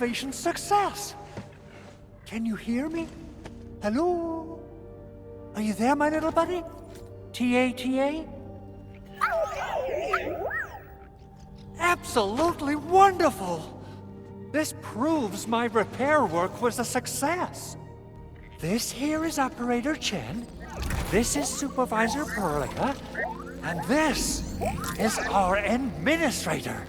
activation success! Can you hear me? Hello? Are you there, my little buddy? T-A-T-A? Absolutely wonderful! This proves my repair work was a success. This here is Operator Chen, this is Supervisor Perlica, and this is our Administrator.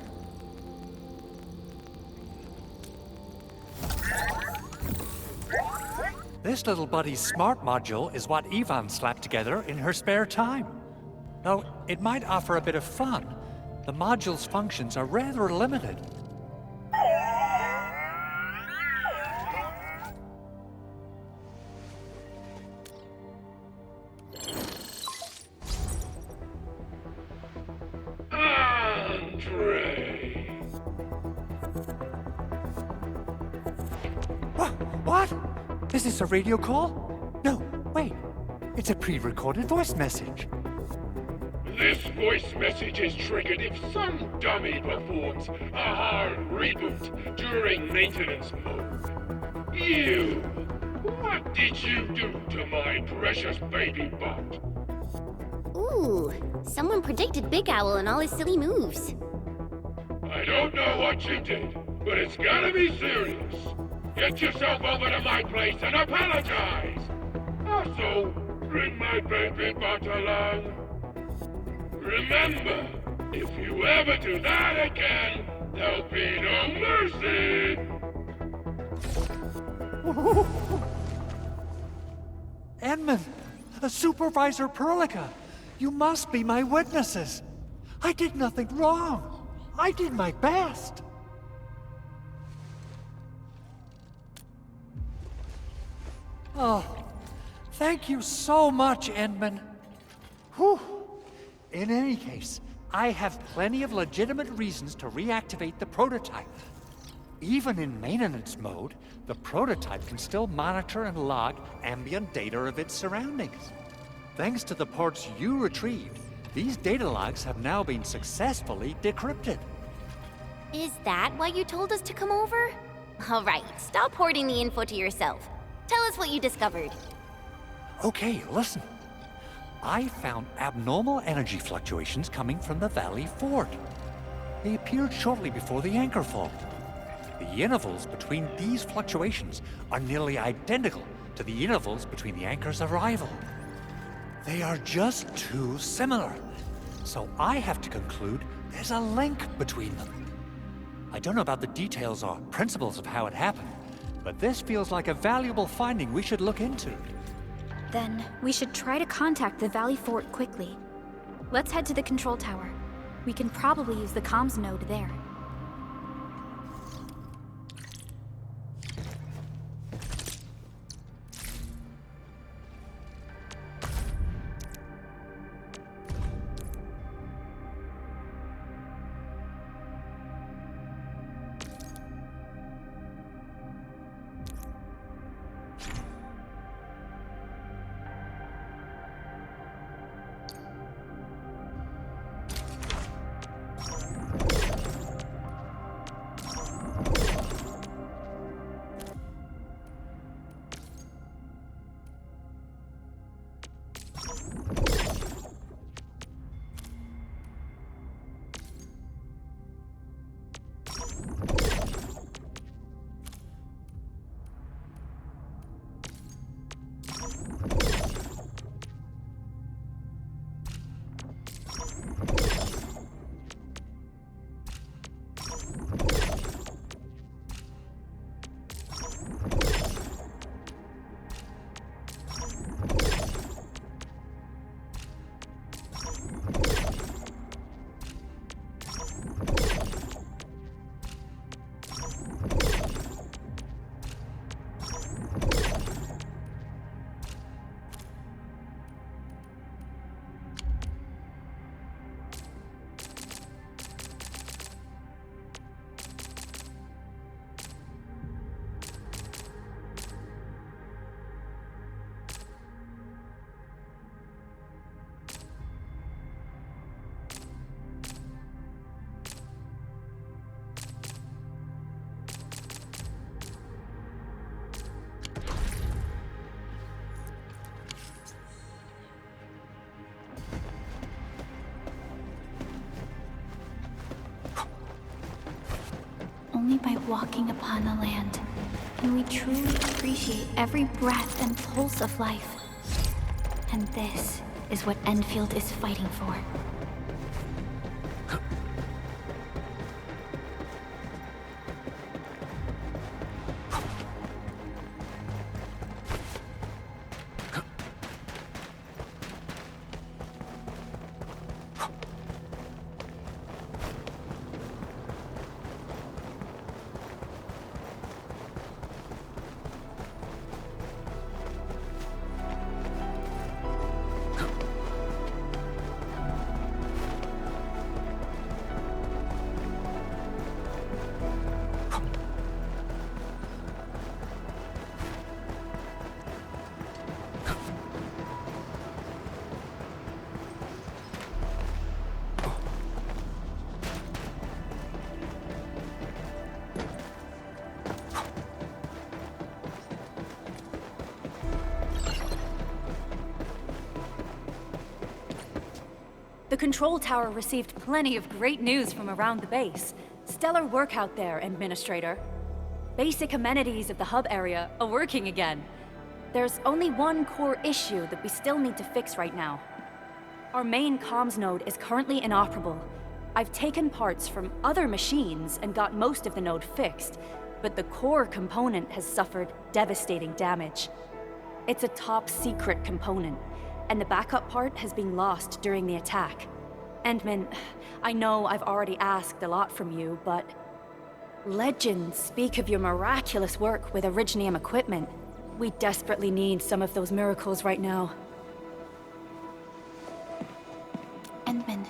This little buddy's smart module is what Yvonne slapped together in her spare time. Though it might offer a bit of fun, the module's functions are rather limited. What? Is this a radio call? No, wait. It's a pre-recorded voice message. This voice message is triggered if some dummy performs a hard reboot during maintenance mode. You! What did you do to my precious baby bot? Ooh, someone predicted Big Owl and all his silly moves. I don't know what you did, but it's gotta be serious. Get yourself over to my place and apologize! Also, bring my baby bot along. Remember, if you ever do that again, there'll be no mercy! Edmund, Supervisor Perlica, you must be my witnesses. I did nothing wrong. I did my best. Oh, thank you so much, Edmund. Whew. In any case, I have plenty of legitimate reasons to reactivate the prototype. Even in maintenance mode, the prototype can still monitor and log ambient data of its surroundings. Thanks to the parts you retrieved, these data logs have now been successfully decrypted. Is that why you told us to come over? All right, stop hoarding the info to yourself. Tell us what you discovered. Okay, listen. I found abnormal energy fluctuations coming from the Valley Fort. They appeared shortly before the anchor fault. The intervals between these fluctuations are nearly identical to the intervals between the anchor's arrival. They are just too similar, so I have to conclude there's a link between them. I don't know about the details or principles of how it happened, but this feels like a valuable finding we should look into. Then we should try to contact the Valley Fort quickly. Let's head to the control tower. We can probably use the comms node there. walking upon the land, and we truly appreciate every breath and pulse of life. And this is what Endfield is fighting for. The control tower received plenty of great news from around the base. Stellar work out there, Administrator. Basic amenities of the hub area are working again. There's only one core issue that we still need to fix right now. Our main comms node is currently inoperable. I've taken parts from other machines and got most of the node fixed, but the core component has suffered devastating damage. It's a top-secret component, and the backup part has been lost during the attack. Endman, I know I've already asked a lot from you, but legends speak of your miraculous work with Originium equipment. We desperately need some of those miracles right now. Endman,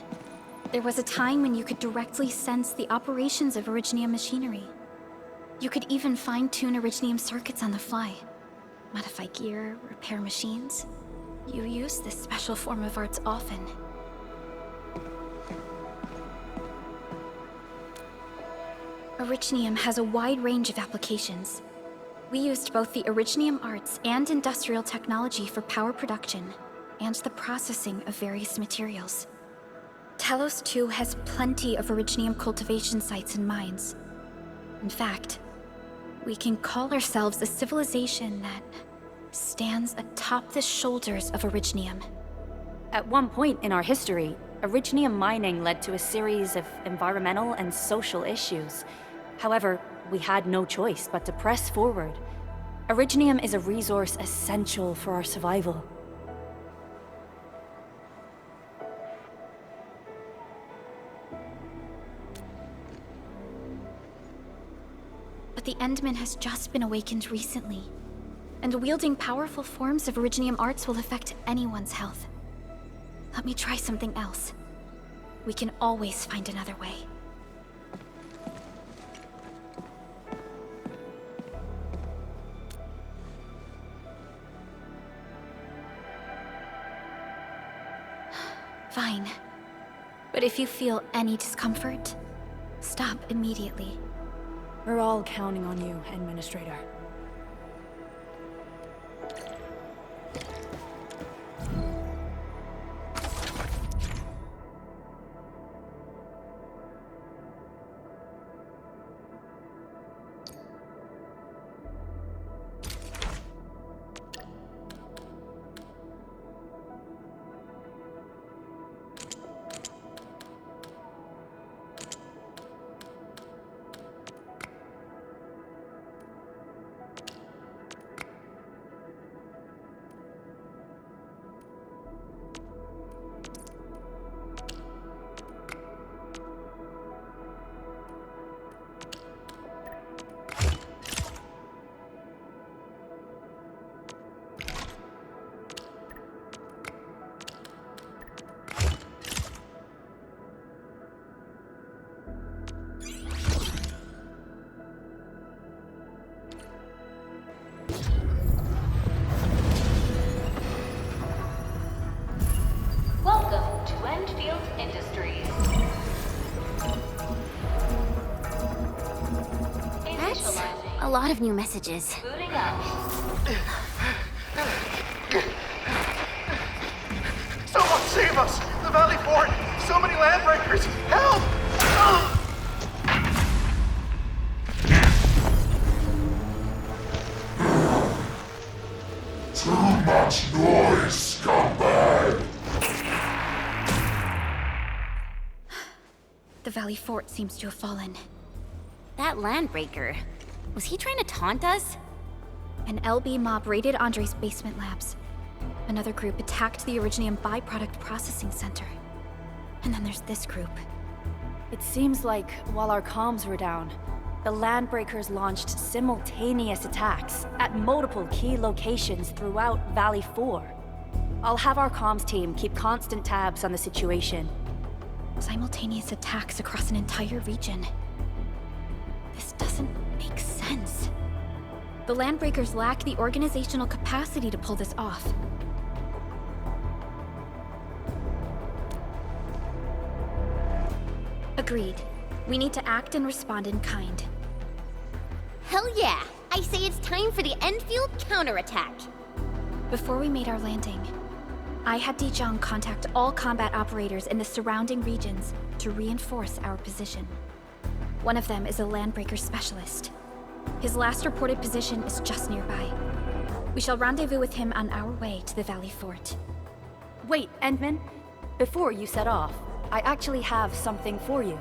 there was a time when you could directly sense the operations of Originium machinery. You could even fine-tune Originium circuits on the fly, modify gear, repair machines. You use this special form of arts often. Originium has a wide range of applications. We used both the Originium arts and industrial technology for power production and the processing of various materials. Talos-II has plenty of Originium cultivation sites and mines. In fact, we can call ourselves a civilization that stands atop the shoulders of Originium. At one point in our history, Originium mining led to a series of environmental and social issues. However, we had no choice but to press forward. Originium is a resource essential for our survival. But the Endman has just been awakened recently, and wielding powerful forms of Originium arts will affect anyone's health. Let me try something else. We can always find another way. Fine. But if you feel any discomfort, stop immediately. We're all counting on you, Administrator. Welcome to Endfield Industries. That's a lot of new messages. Booting up. Someone save us! The Valley Fort! So many landbreakers! Help! Too much noise, scumbag! The Valley Fort seems to have fallen. That landbreaker. Was he trying to taunt us? An LB mob raided Andre's basement labs. Another group attacked the Originium byproduct processing center. And then there's this group. It seems like while our comms were down, the Landbreakers launched simultaneous attacks at multiple key locations throughout Valley 4. I'll have our comms team keep constant tabs on the situation. Simultaneous attacks across an entire region. This doesn't make sense. The Landbreakers lack the organizational capacity to pull this off. Agreed. We need to act and respond in kind. Hell yeah! I say it's time for the Endfield counterattack. Before we made our landing, I had Dijong contact all combat operators in the surrounding regions to reinforce our position. One of them is a Landbreaker specialist. His last reported position is just nearby. We shall rendezvous with him on our way to the Valley Fort. Wait, Endman. Before you set off, I actually have something for you.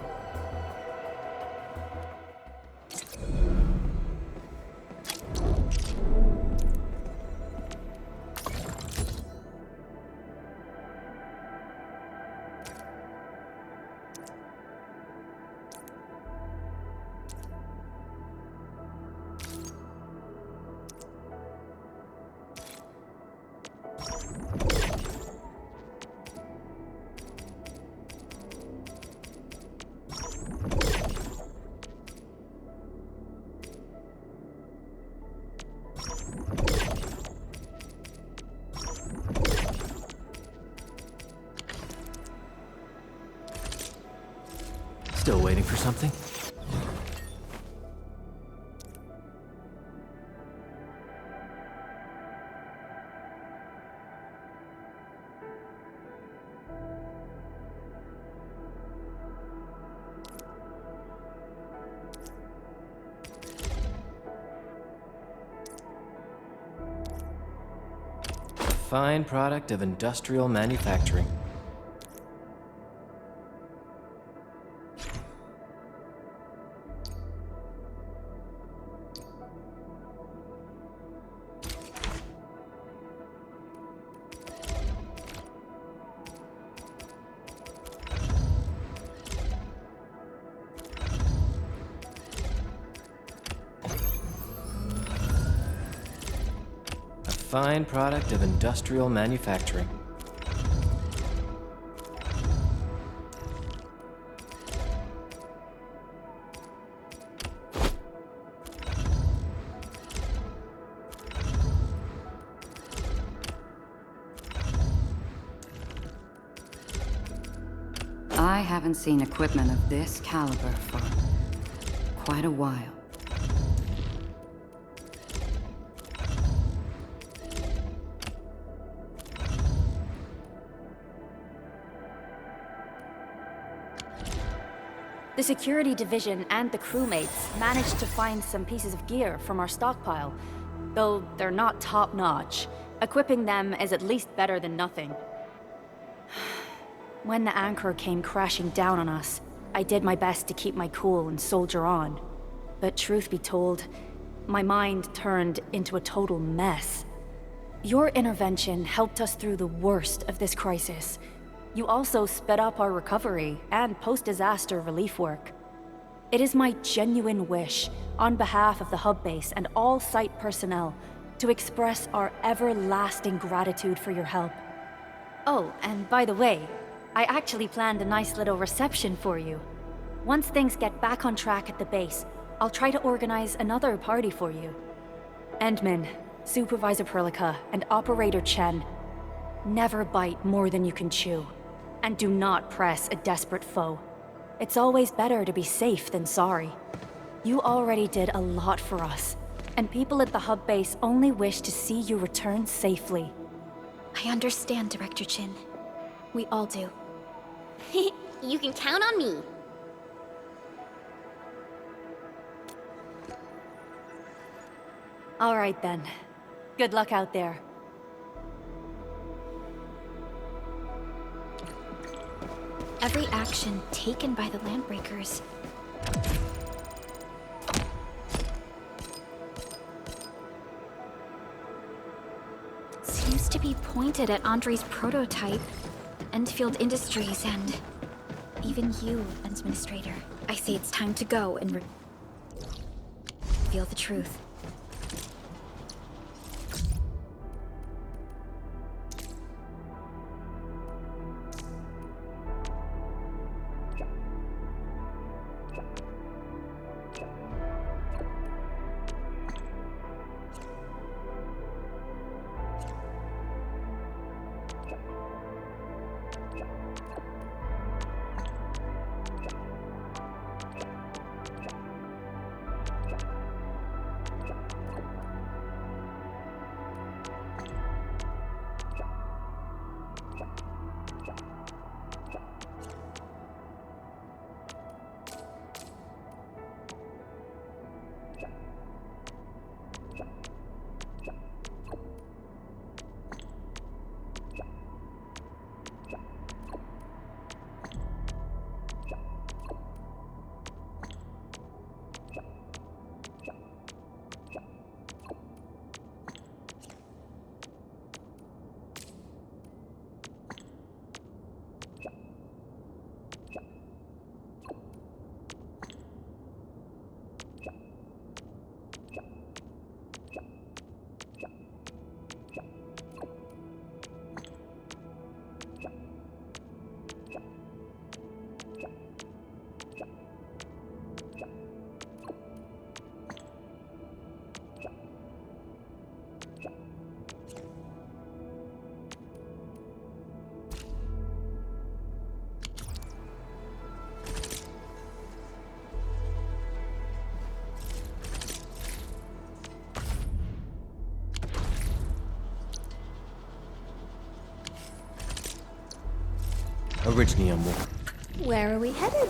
Still waiting for something? Fine product of industrial manufacturing. Fine product of industrial manufacturing. I haven't seen equipment of this caliber for quite a while. The security division and the crewmates managed to find some pieces of gear from our stockpile, though they're not top-notch. Equipping them is at least better than nothing. When the anchor came crashing down on us, I did my best to keep my cool and soldier on. But truth be told, my mind turned into a total mess. Your intervention helped us through the worst of this crisis. You also sped up our recovery and post-disaster relief work. It is my genuine wish, on behalf of the hub base and all site personnel, to express our everlasting gratitude for your help. Oh, and by the way, I actually planned a nice little reception for you. Once things get back on track at the base, I'll try to organize another party for you. Endman, Supervisor Perlica, and Operator Chen, never bite more than you can chew. And do not press a desperate foe. It's always better to be safe than sorry. You already did a lot for us, and people at the hub base only wish to see you return safely. I understand, Director Chin. We all do. You can count on me. All right then. Good luck out there. every action taken by the Landbreakers. Seems to be pointed at Andre's prototype, Endfield Industries, and even you, Administrator. I say it's time to go and reveal the truth. Orignium. Where are we headed?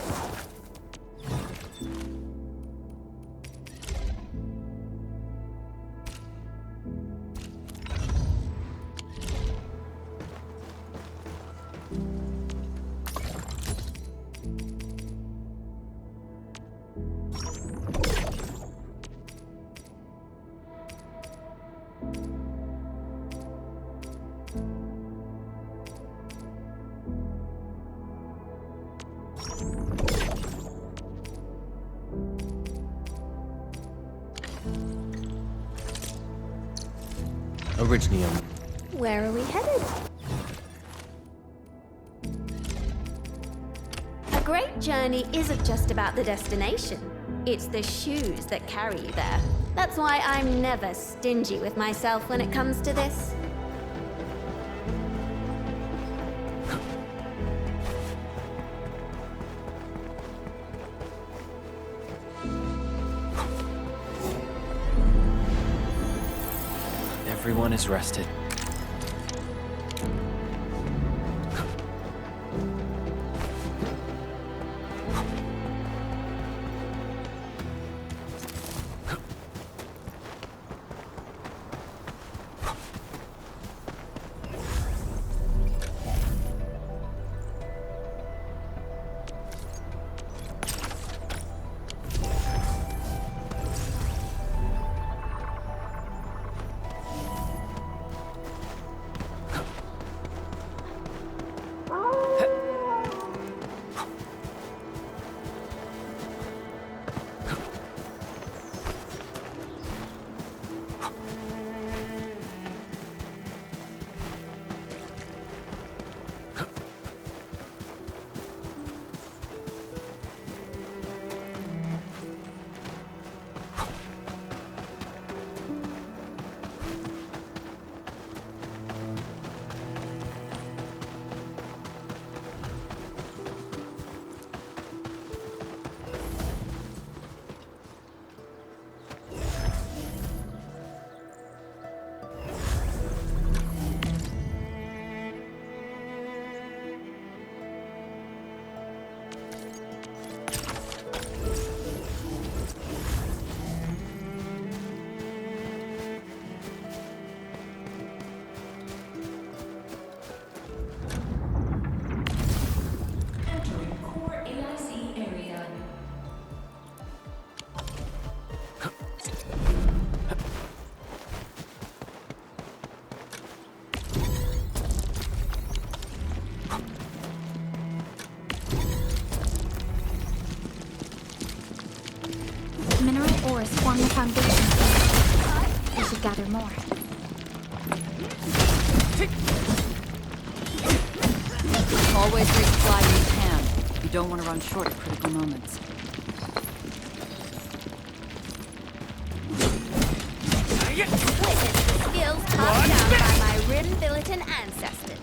Orignium. Where are we headed? A great journey isn't just about the destination. It's the shoes that carry you there. That's why I'm never stingy with myself when it comes to this. Everyone is rested. gather more. Always resupply when you can. You don't want to run short at critical moments. Witness the skills passed down by my Rim-Bilitan ancestors.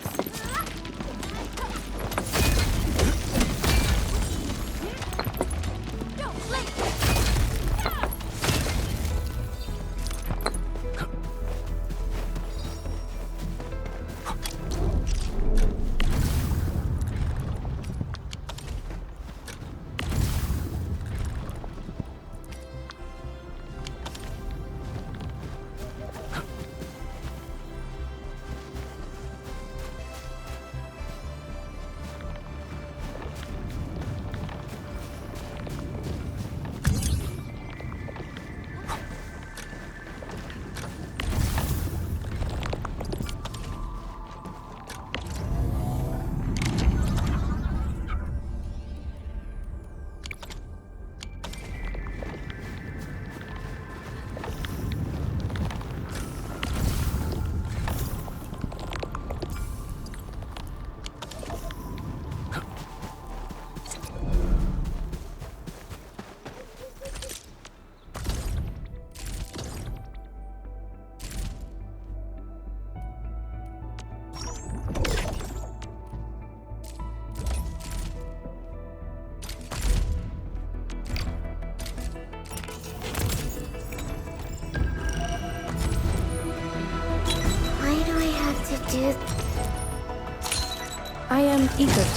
I am Egert.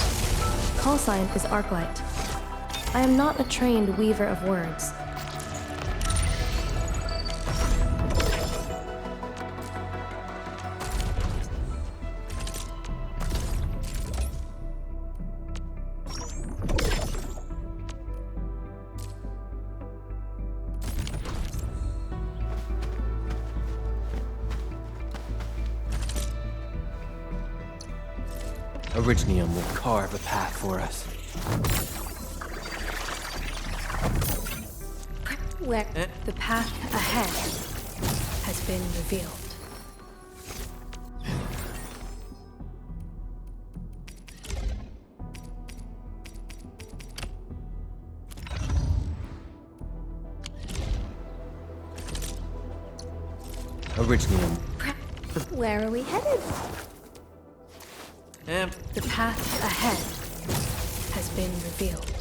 Call sign is Arknight. I am not a trained weaver of words. Orignium will carve a path for us. Where the path ahead has been revealed. Orignium. Where are we headed? The path ahead has been revealed.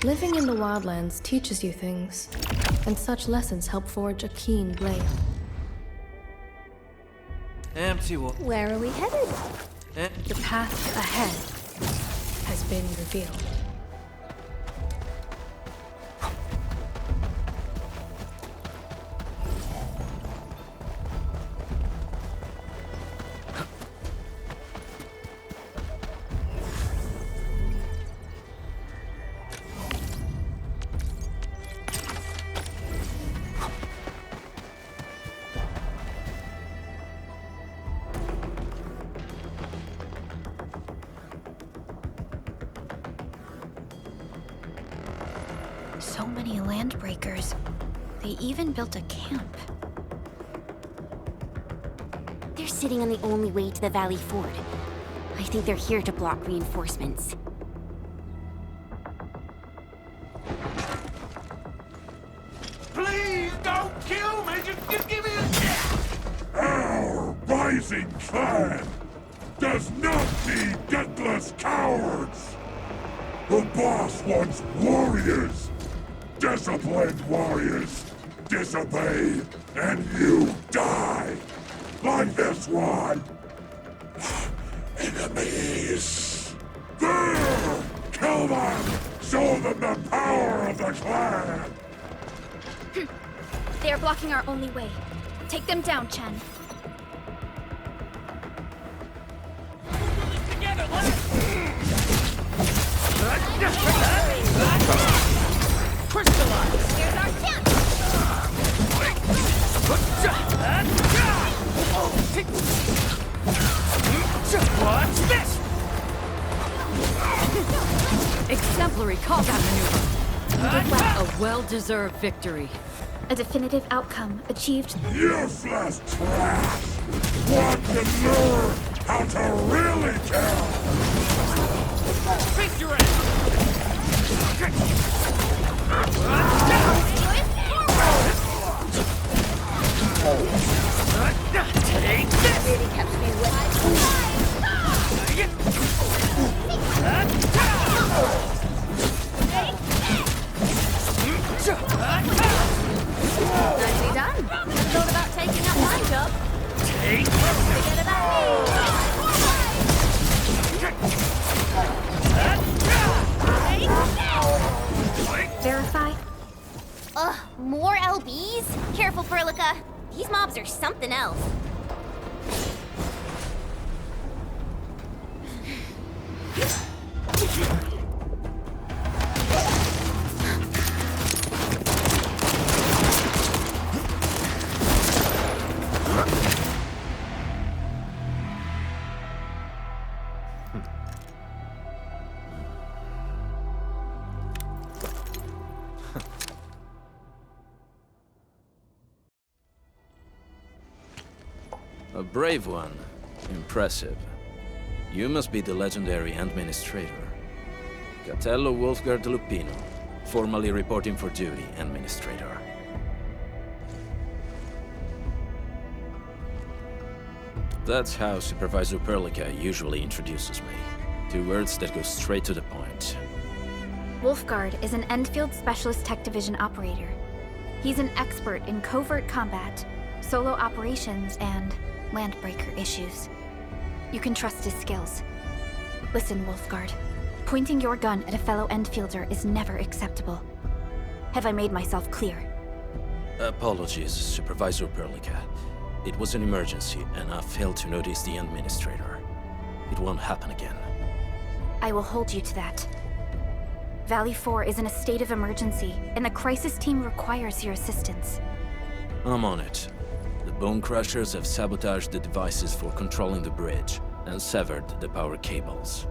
Living in the wildlands teaches you things, and such lessons help forge a keen blade. Where are we headed? The path ahead has been revealed. So many landbreakers. They even built a camp. They're sitting on the only way to the Valley Ford. I think they're here to block reinforcements. Please don't kill me! Just give me a chance! Our rising clan does not need gutless cowards! The boss wants warriors! Disciplined warriors! Disobey, and you die! Like this one! Enemies! There! Kill them! Show them the power of the clan! They are blocking our only way. Take them down, Chen. Together, let's... Crystallize! Here's our chance! Watch this! Exemplary combat maneuver. You did well. A Well-deserved victory. A definitive outcome achieved. Useless trash! Want to learn how to really kill? Beat your ass! Take this! Really kept me Nicely done. Thought about taking up my job. Take Forget about me. Verify. Ugh, more LBs? Careful, Furlica. These mobs are something else. A brave one. Impressive. You must be the legendary Administrator. Catello Wolfgard Lupino, formally reporting for duty, Administrator. That's how Supervisor Perlica usually introduces me. 2 words that go straight to the point. Wolfgard is an Endfield Specialist Tech Division operator. He's an expert in covert combat, solo operations, and landbreaker issues. You can trust his skills. Listen, Wolfgard. Pointing your gun at a fellow Endfielder is never acceptable. Have I made myself clear? Apologies, Supervisor Perlica. It was an emergency, and I failed to notice the Administrator. It won't happen again. I will hold you to that. Valley 4 is in a state of emergency, and the crisis team requires your assistance. I'm on it. The Bone Crushers have sabotaged the devices for controlling the bridge, and severed the power cables.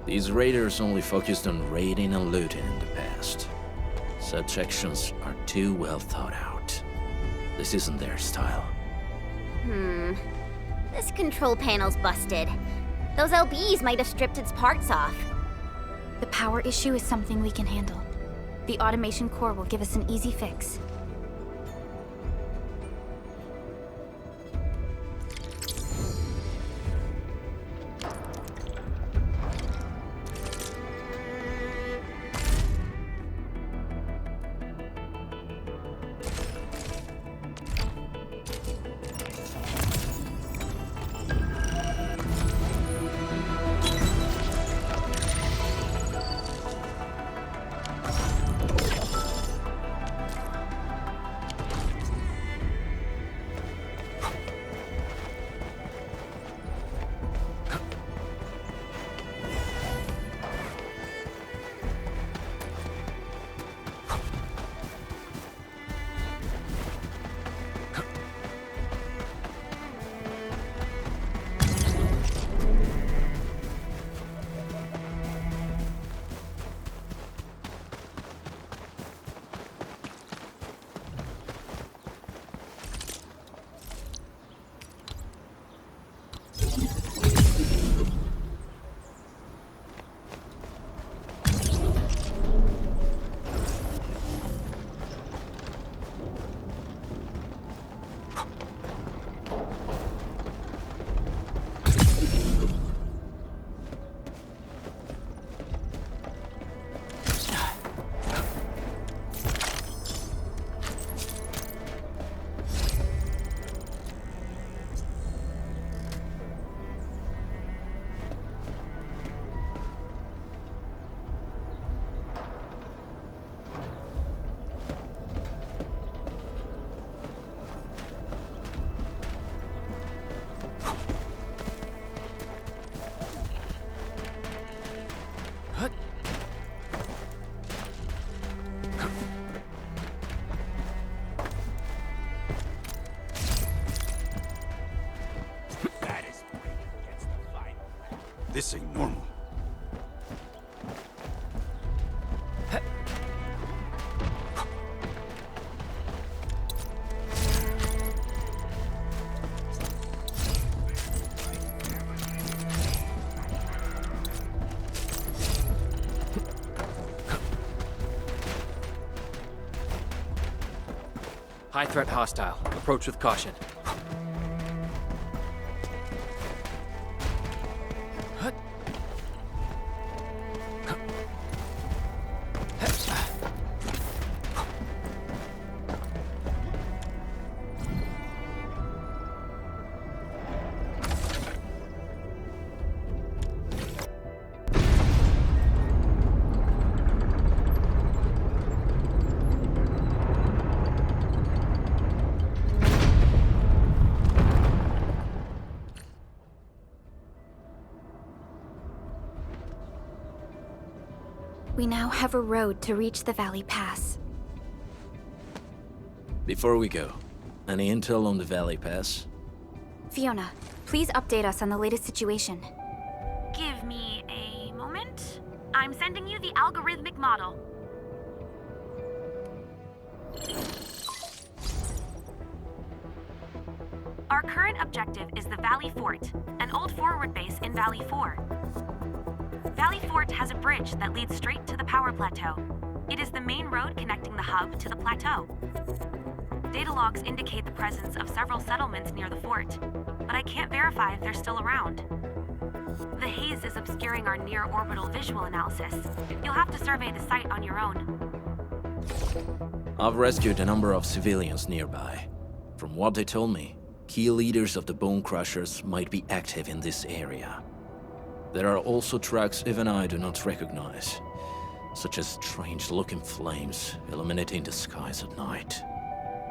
These raiders only focused on raiding and looting in the past. Such actions are too well thought out. This isn't their style. This control panel's busted. Those LBs might have stripped its parts off. The power issue is something we can handle. The automation core will give us an easy fix. This ain't normal. High threat hostile. Approach with caution. We now have a road to reach the Valley Pass. Before we go, any intel on the Valley Pass? Fiona, please update us on the latest situation. Give me a moment. I'm sending you the algorithmic model. Our current objective is the Valley Fort, an old forward base in Valley 4. Valley Fort has a bridge that leads straight to the power plateau. It is the main road connecting the hub to the plateau. Data logs indicate the presence of several settlements near the fort, but I can't verify if they're still around. The haze is obscuring our near-orbital visual analysis. You'll have to survey the site on your own. I've rescued a number of civilians nearby. From what they told me, key leaders of the Bone Crushers might be active in this area. There are also tracks even I do not recognize, such as strange-looking flames illuminating the skies at night.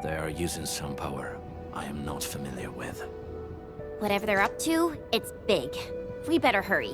They are using some power I am not familiar with. Whatever they're up to, it's big. We better hurry.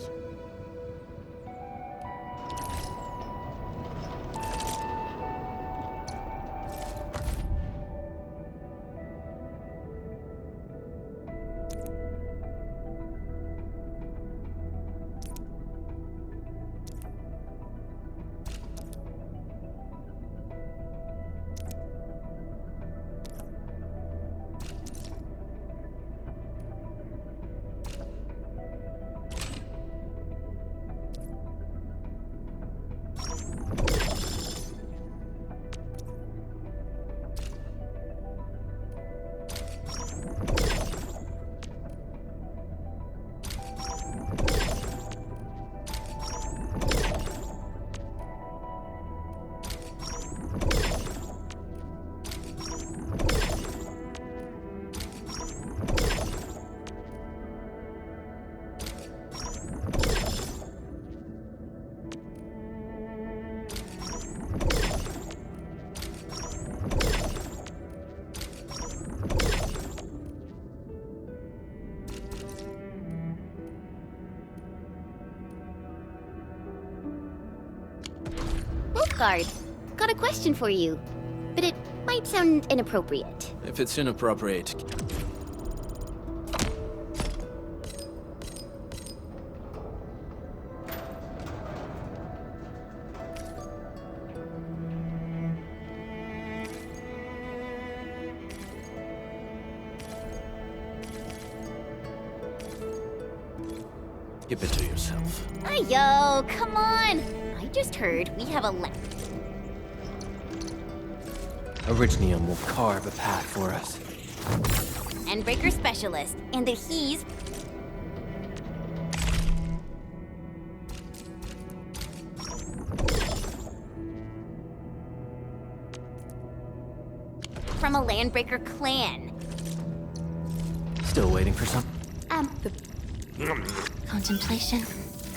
Guard, got a question for you, but it might sound inappropriate. If it's inappropriate... Keep it to yourself. Yo, come on! I just heard we have a Orignium will carve a path for us. Endbreaker specialist, and that he's... from a Landbreaker clan. Still waiting for some... Contemplation,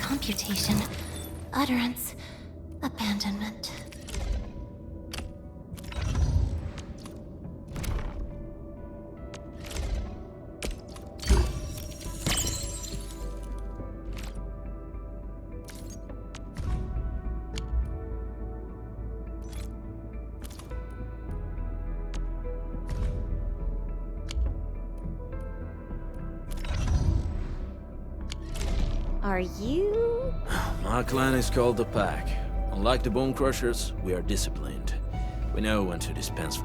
computation, utterance, abandonment. Are you? My clan is called the Pack. Unlike the Bone Crushers, we are disciplined. We know when to dispense.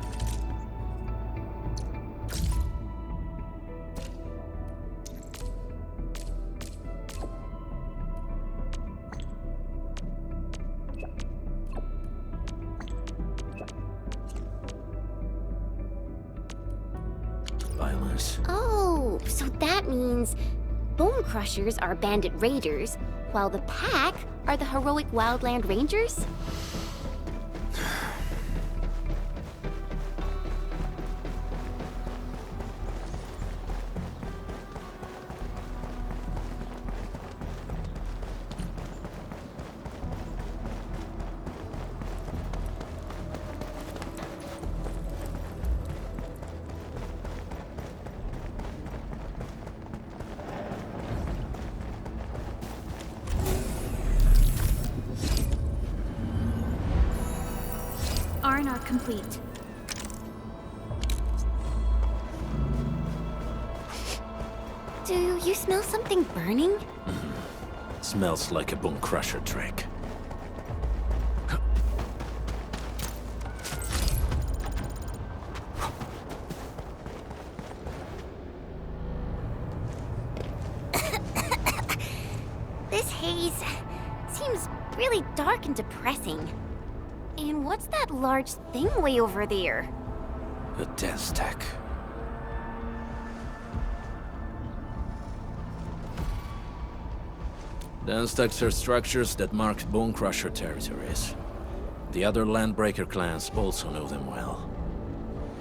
violence. Oh, so that means Bone Crushers are bandit raiders, while the Pack are the heroic wildland rangers? Are complete. Do you smell something burning? Smells like a Bone Crusher trick. This haze seems really dark and depressing. And what's that large thing way over there? A death stack. Death stacks are structures that mark Bone Crusher territories. The other Landbreaker clans also know them well.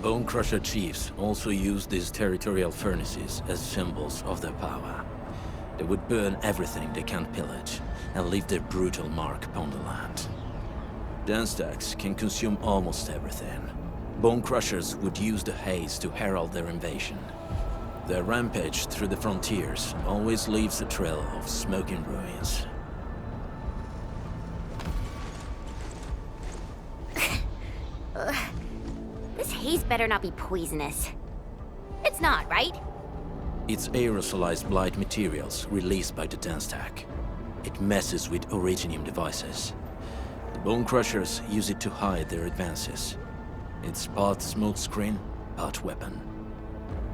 Bone Crusher chiefs also use these territorial furnaces as symbols of their power. They would burn everything they can't pillage, and leave their brutal mark upon the land. Death stacks can consume almost everything. Bone Crushers would use the haze to herald their invasion. Their rampage through the frontiers always leaves a trail of smoking ruins. This haze better not be poisonous. It's not, right? It's aerosolized blight materials released by the Death stack. It messes with Originium devices. The Bone Crushers use it to hide their advances. It's part smokescreen, part weapon.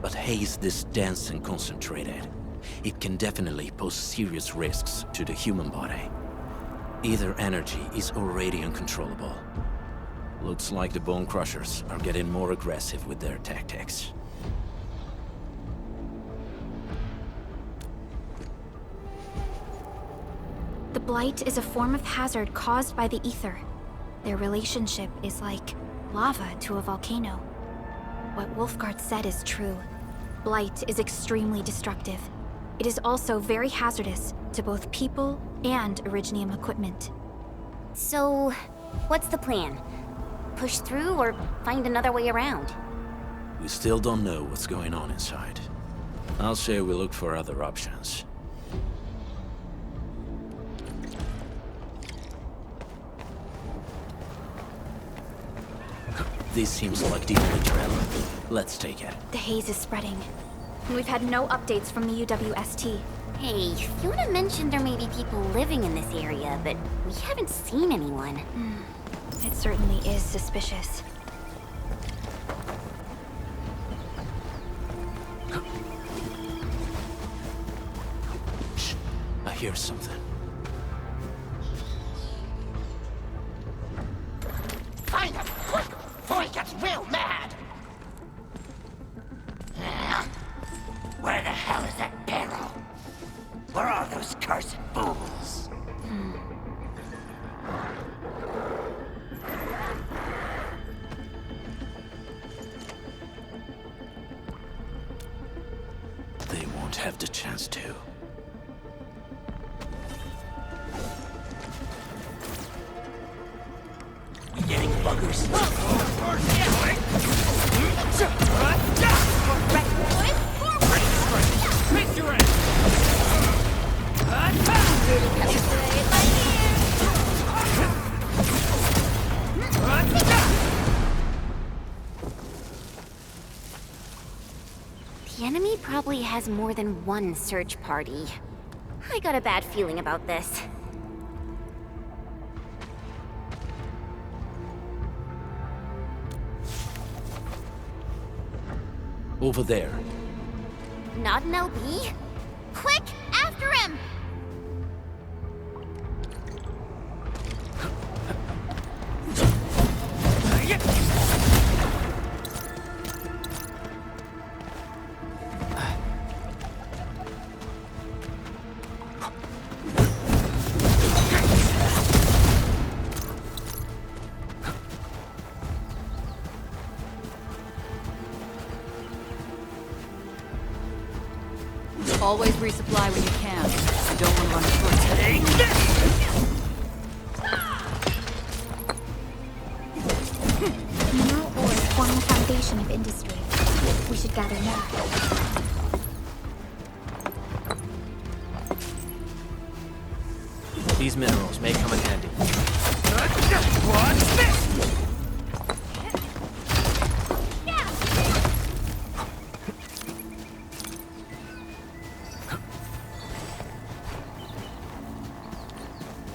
But haze this dense and concentrated. It can definitely pose serious risks to the human body. Either energy is already uncontrollable. Looks like the Bone Crushers are getting more aggressive with their tactics. The blight is a form of hazard caused by the ether. Their relationship is like lava to a volcano. What Wolfguard said is true. Blight is extremely destructive. It is also very hazardous to both people and Originium equipment. So, what's the plan? Push through or find another way around? We still don't know what's going on inside. I'll say we look for other options. This seems like the only trail. Let's take it. The haze is spreading, and we've had no updates from the UWST. Hey, Fiona mentioned there may be people living in this area, but we haven't seen anyone. It certainly is suspicious. Shh, I hear something. Find him, quick, before he gets real mad! Where the hell is that barrel? Where are those cursed fools? They won't have the chance to. Getting buggers. The enemy probably has more than one search party. I got a bad feeling about this. Over there. Not an LB? Quick, after him! Always resupply when you can. You don't want to run short. Take this! Mineral ores form the foundation of industry. We should gather more. These minerals may come in handy. What's this?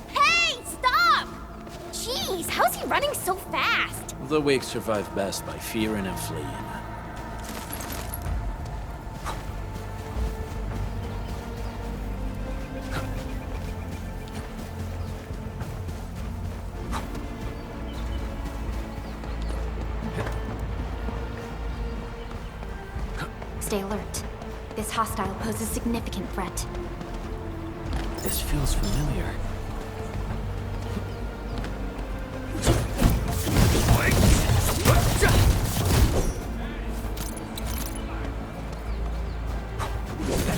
Hey, stop! Jeez, how's he running so fast? The weak survive best by fearing and fleeing. Stay alert. This hostile poses significant threat. This feels familiar.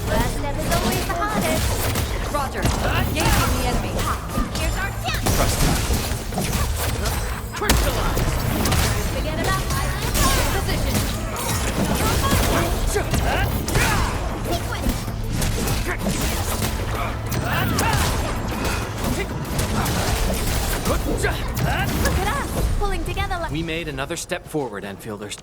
Last step is always the hardest. Roger. Engaging the enemy. Here's our chance. Crystallize. Forget about my Position. Look at us, pulling together like... We made another step forward, Enfielders.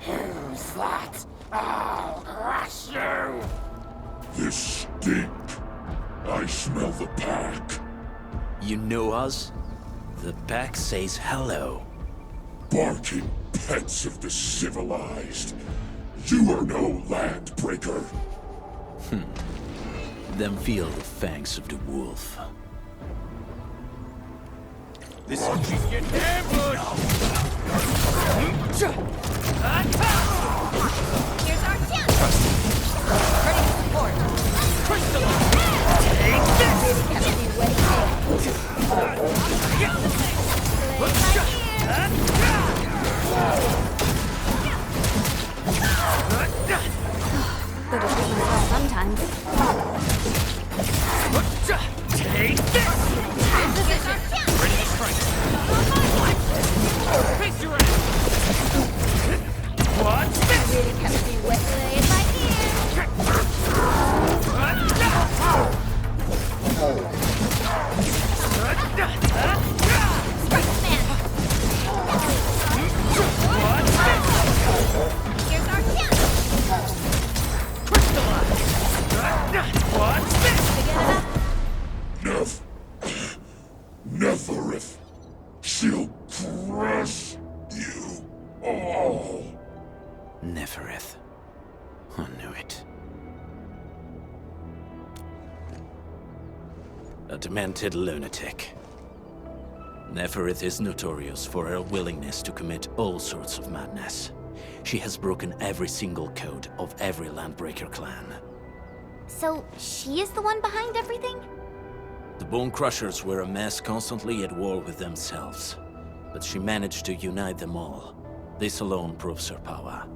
Who's that? I'll crush you! This stink. I smell the pack. You know us? The pack says hello. Barking pets of the civilized. You are no landbreaker. Then feel the fangs of the wolf. This is just getting ambushed! Here's our chance. Ready to support. Crystallize. Take this! Kept me waiting. Gotta treat myself sometimes. Take this! In position. Ready to strike. Face your ass! What's this? Really kept me wet in my Here's our chance. Crystallize! What's this? Neferith. She'll crush you all. Neferith. I knew it. A demented lunatic. Neferith is notorious for her willingness to commit all sorts of madness. She has broken every single code of every Landbreaker clan. So, she is the one behind everything? The Bone Crushers were a mess constantly at war with themselves, but she managed to unite them all. This alone proves her power.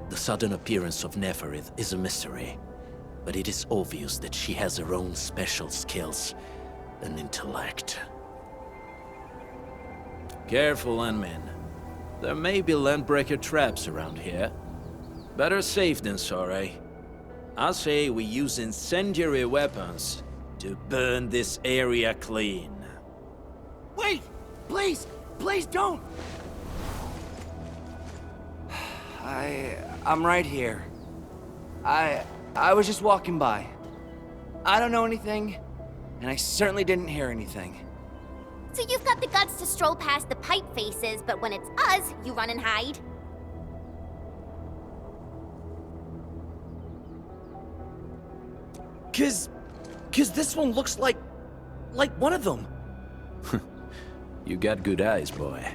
The sudden appearance of Neferith is a mystery. but it is obvious that she has her own special skills and intellect. Careful, Unmin. There may be landbreaker traps around here. Better safe than sorry. I say we use incendiary weapons to burn this area clean. Wait! Please! Please don't! I'm right here. I was just walking by. I don't know anything, and I certainly didn't hear anything. So you've got the guts to stroll past the pipe faces, but when it's us, you run and hide? Cause this one looks like one of them. You got good eyes, boy.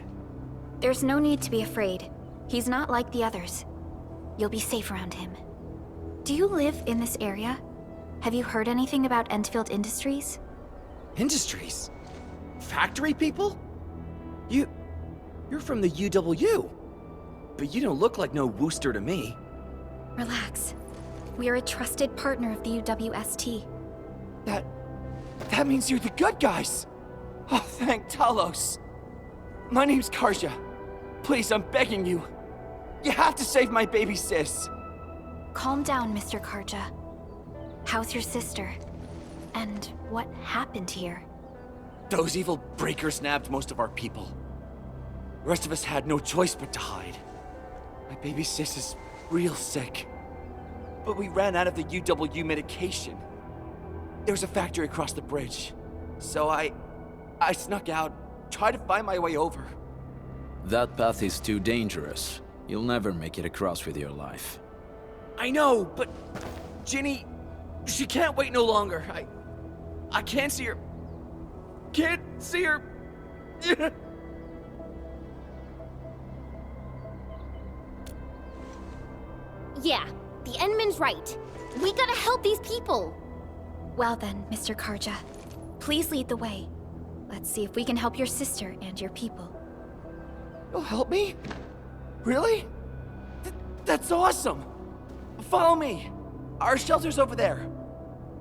There's no need to be afraid. He's not like the others. You'll be safe around him. Do you live in this area? Have you heard anything about Endfield Industries? Industries? Factory people? You're from the UW. But you don't look like no Wooster to me. Relax. We are a trusted partner of the UWST. That means you're the good guys. Oh, thank Talos. My name's Karja. Please, I'm begging you. You have to save my baby sis. Calm down, Mr. Karja. How's your sister? And what happened here? Those evil breakers nabbed most of our people. The rest of us had no choice but to hide. My baby sis is real sick. But we ran out of the UW medication. There was a factory across the bridge. So I snuck out, tried to find my way over. That path is too dangerous. You'll never make it across with your life. I know, but Ginny, she can't wait no longer. I can't see her. Can't see her. Yeah, the Endman's right. We gotta help these people. Well then, Mr. Karja, please lead the way. Let's see if we can help your sister and your people. You'll help me? Really? That's awesome! Follow me! Our shelter's over there.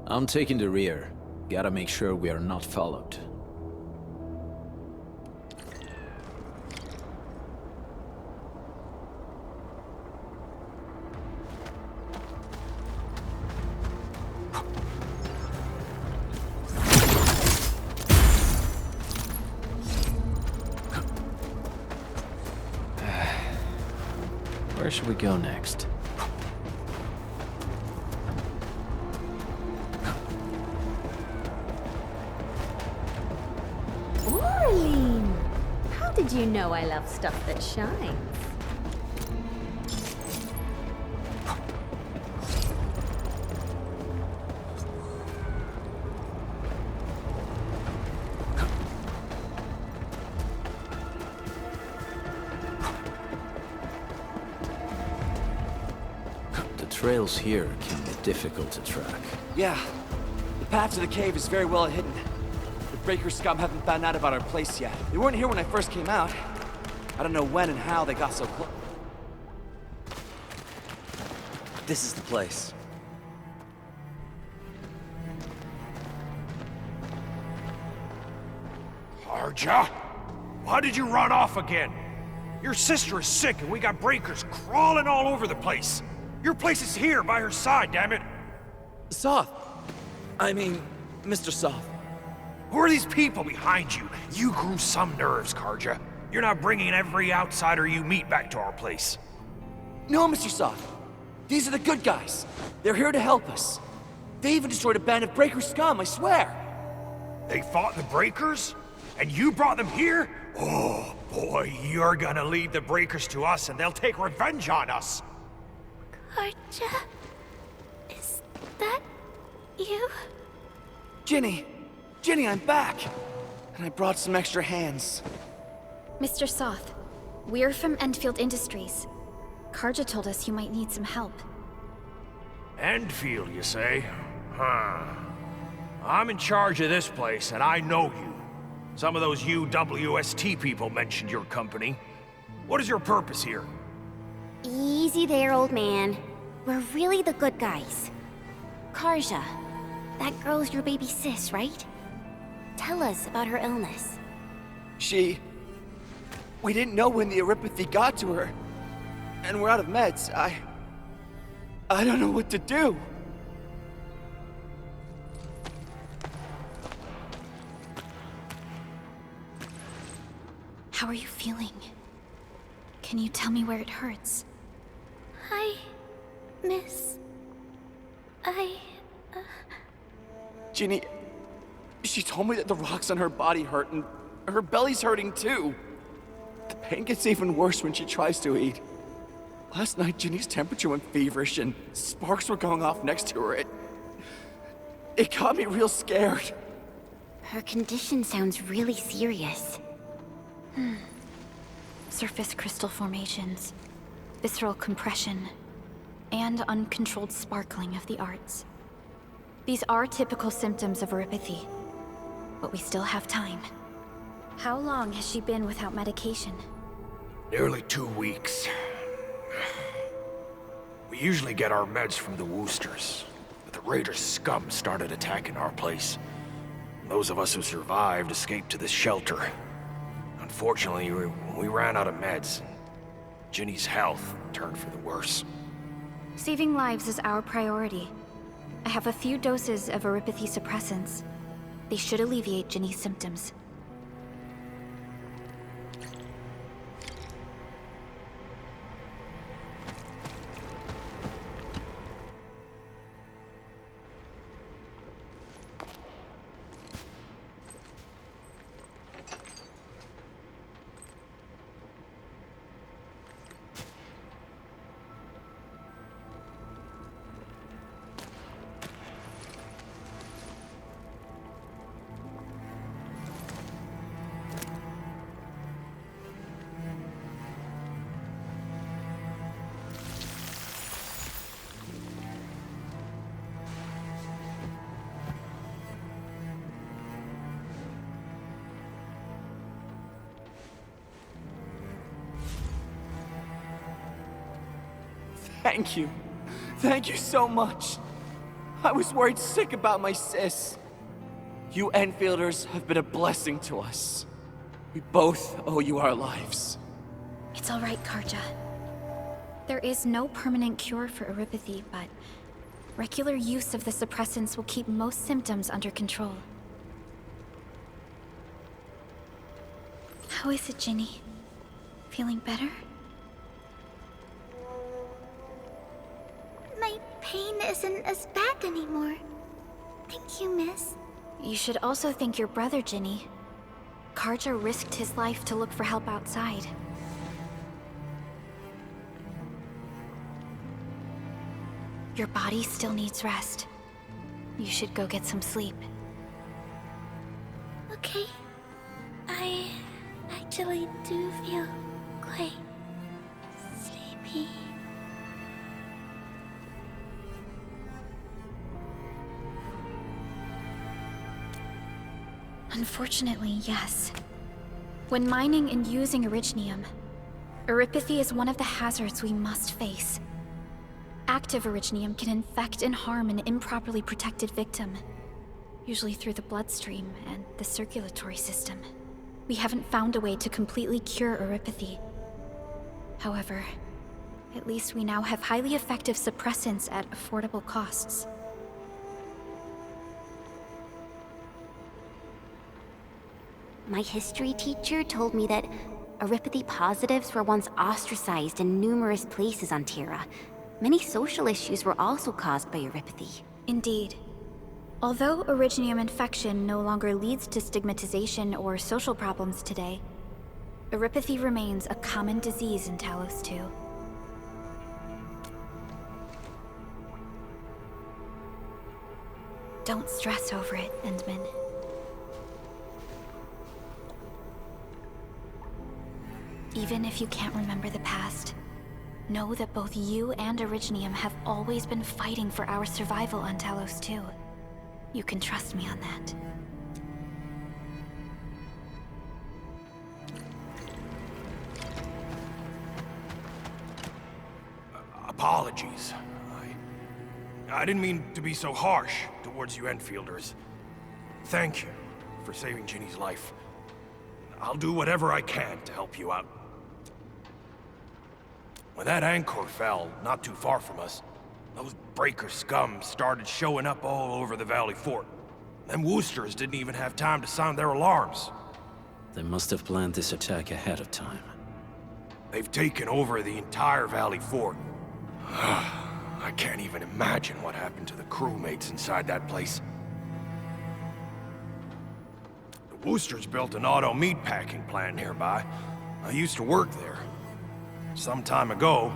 I'm taking the rear. Gotta make sure we are not followed. Where should we go next? Orlean! How did you know I love stuff that shines? Trails here can be difficult to track. Yeah, the path to the cave is very well hidden. The breaker scum haven't found out about our place yet. They weren't here when I first came out. I don't know when and how they got so close. This is the place. Karja? Why did you run off again? Your sister is sick and we got breakers crawling all over the place. Your place is here by her side, damn it! Soth. I mean, Mr. Soth. Who are these people behind you? You grew some nerves, Karja. You're not bringing every outsider you meet back to our place. No, Mr. Soth. These are the good guys. They're here to help us. They even destroyed a band of breaker scum, I swear. They fought the breakers? And you brought them here? Oh, boy, you're gonna lead the breakers to us and they'll take revenge on us. Karja? Is that you? Ginny! Ginny, I'm back! And I brought some extra hands. Mr. Soth, we're from Endfield Industries. Karja told us you might need some help. Endfield, you say? Huh. I'm in charge of this place, and I know you. Some of those UWST people mentioned your company. What is your purpose here? Easy there, old man. We're really the good guys. Karja. That girl's your baby sis, right? Tell us about her illness. We didn't know when the Eurypathy got to her. And we're out of meds. I don't know what to do. How are you feeling? Can you tell me where it hurts? Hi, miss. Ginny, she told me that the rocks on her body hurt and her belly's hurting too. The pain gets even worse when she tries to eat. Last night, Ginny's temperature went feverish and sparks were going off next to her. It got me real scared. Her condition sounds really serious. Surface crystal formations, visceral compression, and uncontrolled sparkling of the arts. These are typical symptoms of Eurypathy, but we still have time. How long has she been without medication? Nearly 2 weeks. We usually get our meds from the Woosters, but the Raiders' scum started attacking our place. Those of us who survived escaped to this shelter. Unfortunately, we ran out of meds. Ginny's health turned for the worse. Saving lives is our priority. I have a few doses of Eurypathy suppressants. They should alleviate Ginny's symptoms. Thank you. Thank you so much. I was worried sick about my sis. You Enfielders have been a blessing to us. We both owe you our lives. It's all right, Karja. There is no permanent cure for Eurypathy, but regular use of the suppressants will keep most symptoms under control. How is it, Ginny? Feeling better? My pain isn't as bad anymore. Thank you, miss. You should also thank your brother, Ginny. Karja risked his life to look for help outside. Your body still needs rest. You should go get some sleep. Okay. I actually do feel quite sleepy. Unfortunately, yes. When mining and using Originium, Eurypathy is one of the hazards we must face. Active Originium can infect and harm an improperly protected victim, usually through the bloodstream and the circulatory system. We haven't found a way to completely cure Eurypathy. However, at least we now have highly effective suppressants at affordable costs. My history teacher told me that Eurypathy positives were once ostracized in numerous places on Terra. Many social issues were also caused by Eurypathy. Indeed. Although Originium infection no longer leads to stigmatization or social problems today, Eurypathy remains a common disease in Talos-II. Don't stress over it, Endman. Even if you can't remember the past, know that both you and Originium have always been fighting for our survival on Talos-II. You can trust me on that. Apologies. I didn't mean to be so harsh towards you Enfielders. Thank you for saving Ginny's life. I'll do whatever I can to help you out. When that anchor fell, not too far from us, those breaker scum started showing up all over the Valley Fort. Them Woosters didn't even have time to sound their alarms. They must have planned this attack ahead of time. They've taken over the entire Valley Fort. I can't even imagine what happened to the crewmates inside that place. The Woosters built an auto meatpacking plant nearby. I used to work there. Some time ago,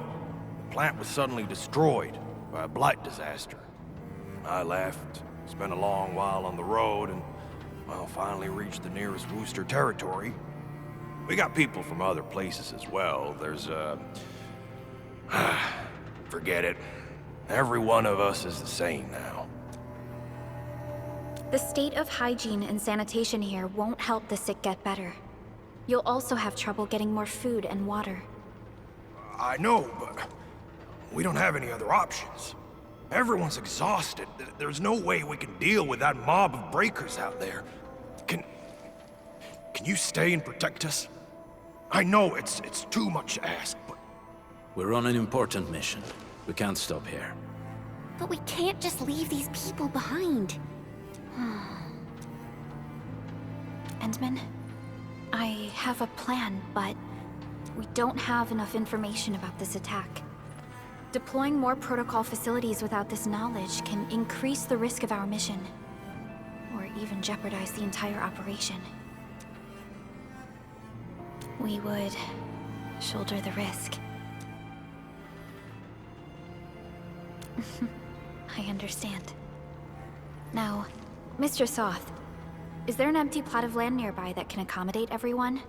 the plant was suddenly destroyed by a blight disaster. I left, spent a long while on the road, and, well, finally reached the nearest Wooster territory. We got people from other places as well. There's, forget it. Every one of us is the same now. The state of hygiene and sanitation here won't help the sick get better. You'll also have trouble getting more food and water. I know, but we don't have any other options. Everyone's exhausted. There's no way we can deal with that mob of breakers out there. Can you stay and protect us? I know it's too much to ask, but... We're on an important mission. We can't stop here. But we can't just leave these people behind. Endman, I have a plan, but we don't have enough information about this attack. Deploying more protocol facilities without this knowledge can increase the risk of our mission, or even jeopardize the entire operation. We would shoulder the risk. I understand. Now, Mr. Soth, is there an empty plot of land nearby that can accommodate everyone?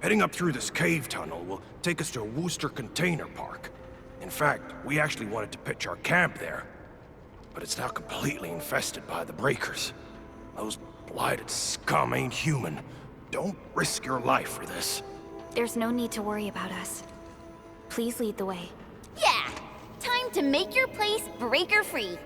Heading up through this cave tunnel will take us to a Wooster container park. In fact, we actually wanted to pitch our camp there, but it's now completely infested by the breakers. Those blighted scum ain't human. Don't risk your life for this. There's no need to worry about us. Please lead the way. Yeah! Time to make your place breaker-free.